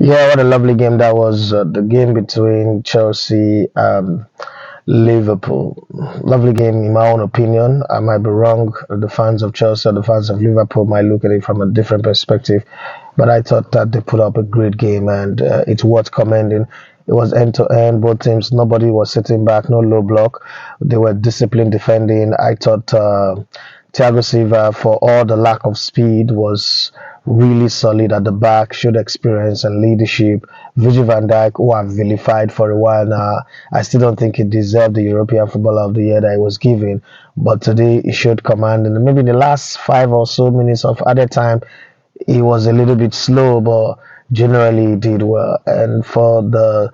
Yeah, what a lovely game that was. The game between Chelsea and Liverpool. Lovely game, in my own opinion. I might be wrong. The fans of Chelsea or the fans of Liverpool might look at it from a different perspective. But I thought that they put up a great game and it's worth commending. It was end to end, both teams. Nobody was sitting back, no low block. They were disciplined defending. I thought Thiago Silva, for all the lack of speed, was really solid at the back, showed experience and leadership. Virgil van Dijk, who I've vilified for a while now, I still don't think he deserved the European Footballer of the Year that he was given. But today he showed command. And maybe the last 5 or so minutes of added time, he was a little bit slow, but generally he did well. And for the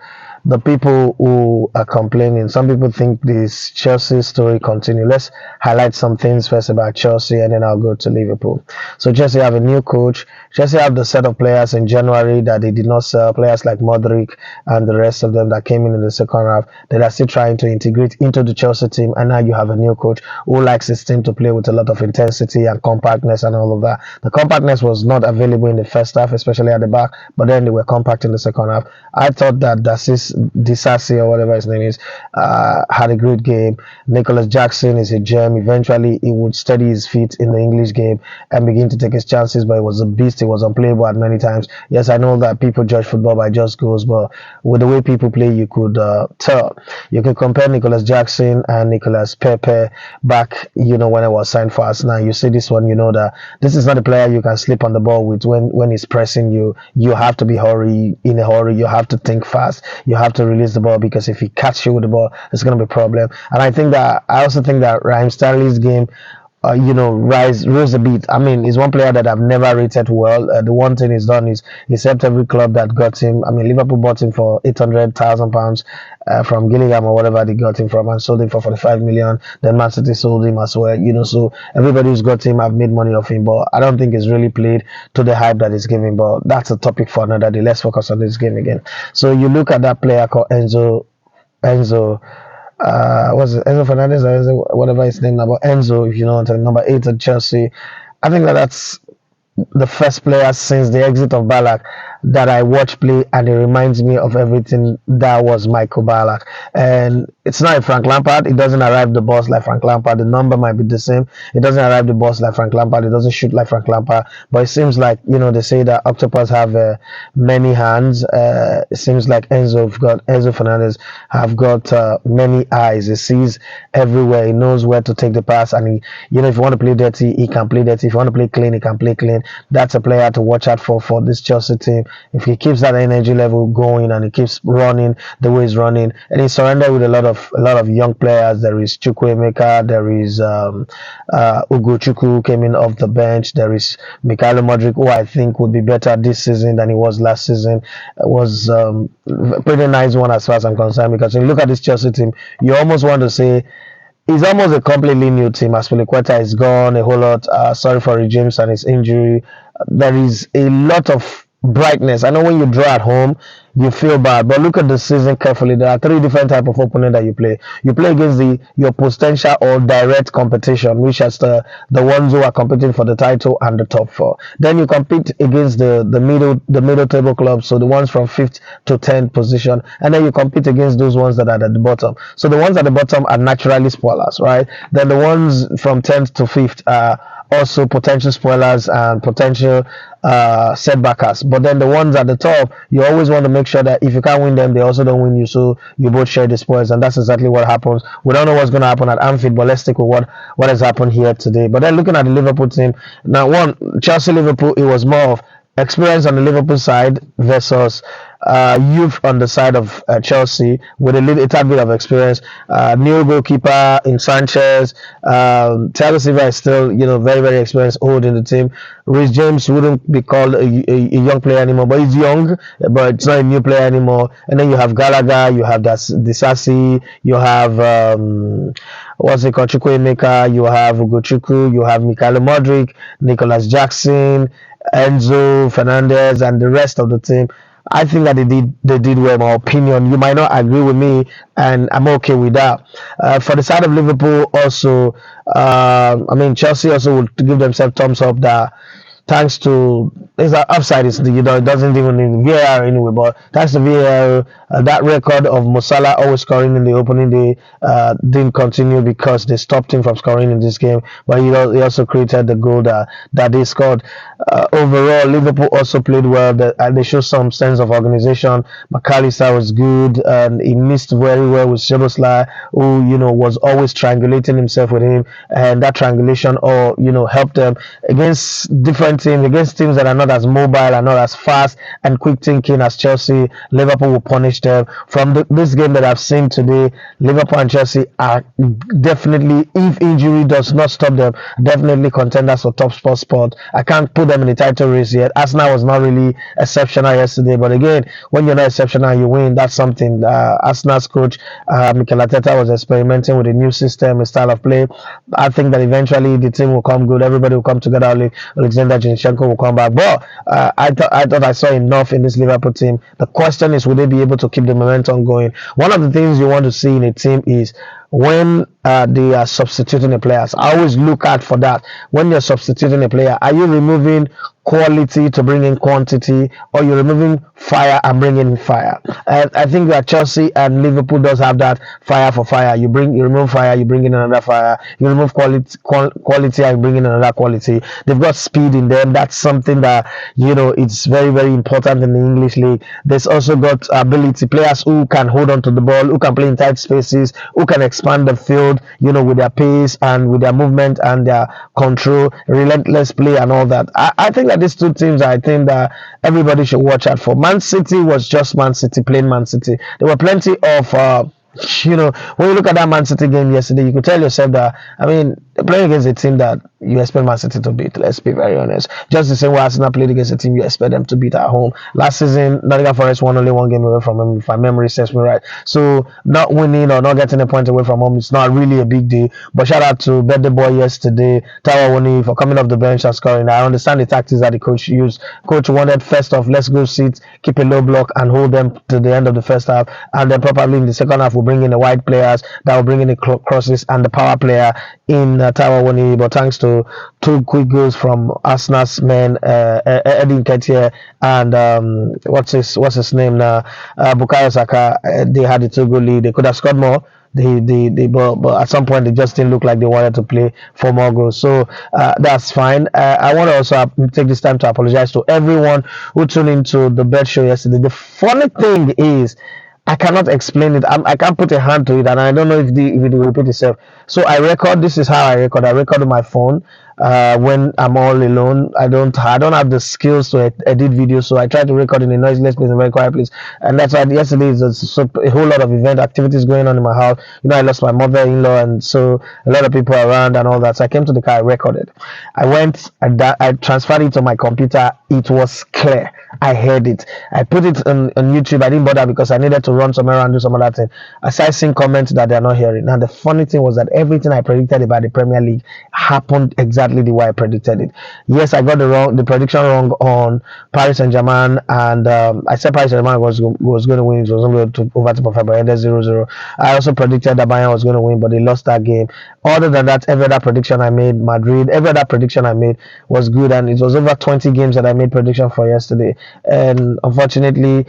people who are complaining, some people think this Chelsea story continue. Let's highlight some things first about Chelsea, and then I'll go to Liverpool. So Chelsea have a new coach. Chelsea have the set of players in January that they did not sell. Players like Modric and the rest of them that came in the second half. That are still trying to integrate into the Chelsea team. And now you have a new coach who likes his team to play with a lot of intensity and compactness and all of that. The compactness was not available in the first half, especially at the back, but then they were compact in the second half. I thought that Disasi or whatever his name is had a great game. Nicholas Jackson is a gem. Eventually, he would steady his feet in the English game and begin to take his chances, but he was a beast. He was unplayable at many times. Yes, I know that people judge football by just goals, but with the way people play, you could tell. You could compare Nicholas Jackson and Nicholas Pepe back, when I was signed for Arsenal. You see this one, you know that this is not a player you can sleep on the ball with when he's pressing you. You have to be in a hurry. You have to think fast. You have to release the ball because if he catches you with the ball, it's going to be a problem. And I also think that Raheem Stanley's game rose a bit. I mean, he's one player that I've never rated well. The one thing he's done is he's helped every club that got him. I mean, Liverpool bought him for £800,000 from Gillingham or whatever they got him from and sold him for 45 million. Then Man City sold him as well. So everybody who's got him have made money off him, but I don't think he's really played to the hype that he's giving. But that's a topic for another day. Let's focus on this game again. So you look at that player called Enzo was it Enzo Fernandez or Enzo, whatever his name now, but Enzo, if you know, number 8 at Chelsea. I think that's the first player since the exit of Ballack that I watch play, and it reminds me of everything that was Michael Ballack. And it's not a Frank Lampard. It doesn't arrive the boss like Frank Lampard. The number might be the same. It doesn't arrive the boss like Frank Lampard. It doesn't shoot like Frank Lampard. But it seems like, they say that octopus have many hands. It seems like Enzo Fernandez have got many eyes. He sees everywhere. He knows where to take the pass. And if you want to play dirty, he can play dirty. If you want to play clean, he can play clean. That's a player to watch out for this Chelsea team. If he keeps that energy level going and he keeps running the way he's running, and he's surrounded with a lot of young players. There is Chukwuemeka, there is Ugochukwu came in off the bench. There is Mikhailo Modric, who I think would be better this season than he was last season. It was a pretty nice one as far as I'm concerned, because when you look at this Chelsea team, you almost want to say it's almost a completely new team. Aspilicueta is gone a whole lot. Sorry for James and his injury. There is a lot of brightness. I know when you draw at home, you feel bad, but look at the season carefully. There are 3 different type of opponent that you play. You play against your potential or direct competition, which is the ones who are competing for the title and the top 4. Then you compete against the middle table clubs, so the ones from 5th to 10th position, and then you compete against those ones that are at the bottom. So the ones at the bottom are naturally spoilers, right? Then the ones from 10th to 5th are also potential spoilers and potential setbackers. But then the ones at the top, you always want to make sure that if you can't win them, they also don't win you, so you both share the spoils. And that's exactly what happens. We don't know what's going to happen at Anfield, but let's stick with what has happened here today. But then looking at the Liverpool team, now Chelsea Liverpool, it was more of experience on the Liverpool side versus youth on the side of Chelsea with a tad bit of experience. New goalkeeper in Sanchez. Thiago Silva is still, very, very experienced, old in the team. Reece James wouldn't be called a young player anymore, but he's young, but it's not a new player anymore. And then you have Gallagher, you have Disasi, you have what's it called, Chukwuemeka, you have Ugochukwu, you have Mikhailo Modric, Nicholas Jackson, Enzo Fernandez, and the rest of the team. I think that they did well, in my opinion. You might not agree with me, and I'm okay with that. For the side of Liverpool, also, Chelsea also would give themselves thumbs up that thanks to it's an offside. It's it doesn't even need VAR anyway. But thanks to VAR, that record of Musala always scoring in the opening day didn't continue because they stopped him from scoring in this game. But he also created the goal that they scored. Overall, Liverpool also played well. And they showed some sense of organization. McAllister was good, and he missed very well with Szoboszlai, who was always triangulating himself with him, and that triangulation all helped them against different teams, against teams that are not as mobile and not as fast and quick thinking as Chelsea. Liverpool will punish them. From this game that I've seen today, Liverpool and Chelsea are definitely, if injury does not stop them, definitely contenders for top spot. I can't put them in the title race yet. Arsenal was not really exceptional yesterday, but again, when you're not exceptional, you win. That's something. Arsenal's coach Mikel Arteta was experimenting with a new system, a style of play. I think that eventually the team will come good. Everybody will come together. Alexander Zinchenko will come back. But I thought I saw enough in this Liverpool team. The question is, will they be able to keep the momentum going? One of the things you want to see in a team is when they are substituting the players. I always look out for that. When you're substituting a player, are you removing quality to bring in quantity, or you're removing fire and bringing in fire? And I think that Chelsea and Liverpool does have that fire for fire. You remove fire, you bring in another fire. You remove quality and bring in another quality. They've got speed in them. That's something that it's very very important in the English league. There's also got ability players who can hold on to the ball, who can play in tight spaces, who can expand the field, with their pace and with their movement and their control, relentless play and all that. I think that these two teams, I think that everybody should watch out for. Man City was just Man City, plain Man City. There were plenty of when you look at that Man City game yesterday, you could tell yourself that, I mean, playing against a team that you expect Man City to beat, let's be very honest. Just the same way Arsenal played against a team you expect them to beat at home. Last season, Nottingham Forest won only one game away from home, if my memory serves me right. So, not winning or not getting a point away from home is not really a big deal. But shout out to Birthday Boy yesterday, Tawa Woni, for coming off the bench and scoring. I understand the tactics that the coach used. Coach wanted, first off, let's go sit, keep a low block, and hold them to the end of the first half. And then probably in the second half, we'll bring in the wide players that will bring in the crosses and the power player in Tawa Woni. But thanks to two quick goals from Arsenal's men, Edin Nketiah and what's his name now, Bukayo Saka. They had the 2-goal lead. They could have scored more. But at some point they just didn't look like they wanted to play for more goals. So that's fine. I want to also take this time to apologize to everyone who tuned into the bet show yesterday. The funny thing is, I cannot explain it. I can't put a hand to it, and I don't know if it will repeat itself. So I record. This is how I record. I record on my phone. When I'm all alone, I don't have the skills to edit videos, so I try to record in a noiseless place, a very quiet place. And that's why yesterday is a whole lot of event activities going on in my house. I lost my mother-in-law, and so a lot of people around and all that. So I came to the car, I recorded. I went, I transferred it to my computer. It was clear. I heard it. I put it on YouTube. I didn't bother because I needed to run somewhere and do some other thing. I started seeing comments that they're not hearing. Now the funny thing was that everything I predicted about the Premier League happened exactly the way I predicted it. Yes, I got the prediction wrong on Paris Saint-Germain, and I said Paris Saint-Germain was going to win. It was only over 2.5, but ended 0-0. I also predicted that Bayern was going to win, but they lost that game. Other than that, every other prediction I made, Madrid, every other prediction I made was good, and it was over 20 games that I made prediction for yesterday. And unfortunately,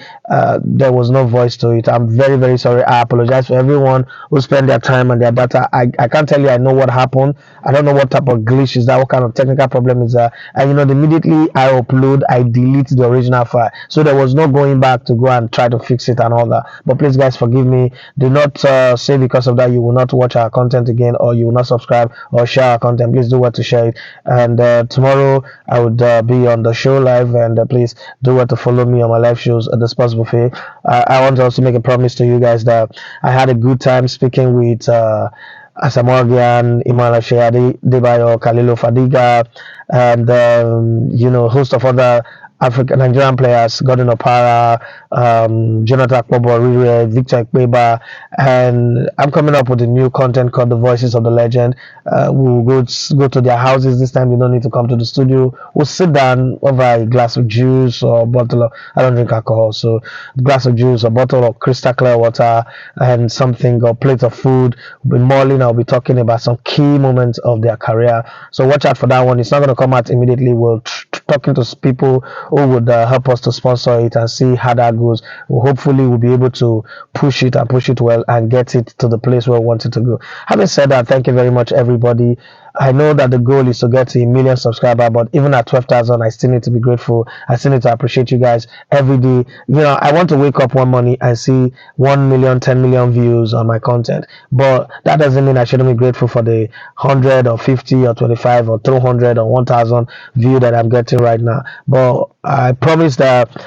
there was no voice to it. I'm very, very sorry. I apologize for everyone who spent their time and their data. I can't tell you I know what happened. I don't know what type of glitch is that, what kind of technical problem is that. And immediately I upload, I delete the original file. So there was no going back to go and try to fix it and all that. But please, guys, forgive me. Do not say because of that you will not watch our content again, or you will not subscribe or share our content. Please do what to share it. And tomorrow I would be on the show live, and please do what to follow me on my live shows at the Sports Buffet. I want to also make a promise to you guys that I had a good time speaking with Asamorgian, Imala Sheadi, Debayo, Kalilo Fadiga, and host of other African Nigerian players, Gordon Opara, Jonathan Akpobor, Victor Ekpeba, and I'm coming up with a new content called The Voices of the Legend. We'll go to their houses this time. You don't need to come to the studio. We'll sit down over a glass of juice or a bottle of, I don't drink alcohol, so a glass of juice, a bottle of crystal clear water, and something or plate of food. We'll be mulling. I'll be talking about some key moments of their career. So watch out for that one. It's not going to come out immediately. We'll talking to people who would help us to sponsor it and see how that goes. Hopefully, we'll be able to push it and push it well and get it to the place where we want it to go. Having said that, thank you very much, everybody. I know that the goal is to get to a million subscribers, but even at 12,000, I still need to be grateful. I still need to appreciate you guys every day. I want to wake up one morning and see 1 million, 10 million views on my content, but that doesn't mean I shouldn't be grateful for the 100 or 50 or 25 or 200 or 1,000 view that I'm getting right now. But I promise that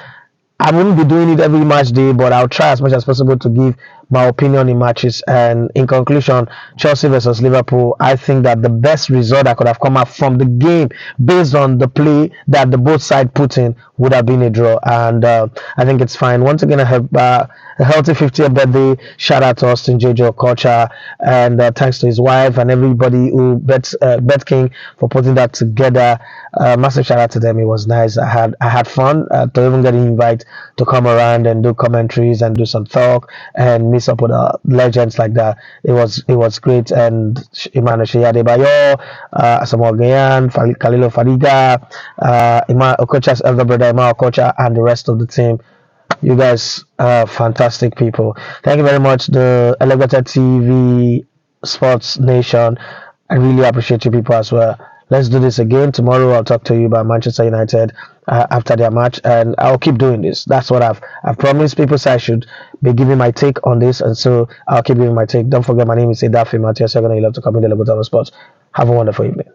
I wouldn't be doing it every match day, but I'll try as much as possible to give my opinion in matches. And in conclusion, Chelsea versus Liverpool, I think that the best result that could have come out from the game, based on the play that the both side put in, would have been a draw. And I think it's fine. Once again, a healthy 50th birthday. Shout out to Austin JJ Okocha, and thanks to his wife and everybody who Bet King for putting that together. Massive shout out to them. It was nice. I had fun to even get an invite to come around and do commentaries and do some talk and mix up with legends like that. It was great. And Emmanuel Sheyadebayo, Asamoah Gyan, Khalilo Fadiga, Okocha's elder brother Ima Okocha, and the rest of the team. You guys are fantastic people. Thank you very much, the Elevator TV Sports Nation. I really appreciate you people as well. Let's do this again. Tomorrow I'll talk to you about Manchester United after their match, and I'll keep doing this. That's what I've promised people, so I should be giving my take on this, and so I'll keep giving my take. Don't forget, my name is Edafi Matthias. You're going to love to come in the Liverpool Sports. Have a wonderful evening.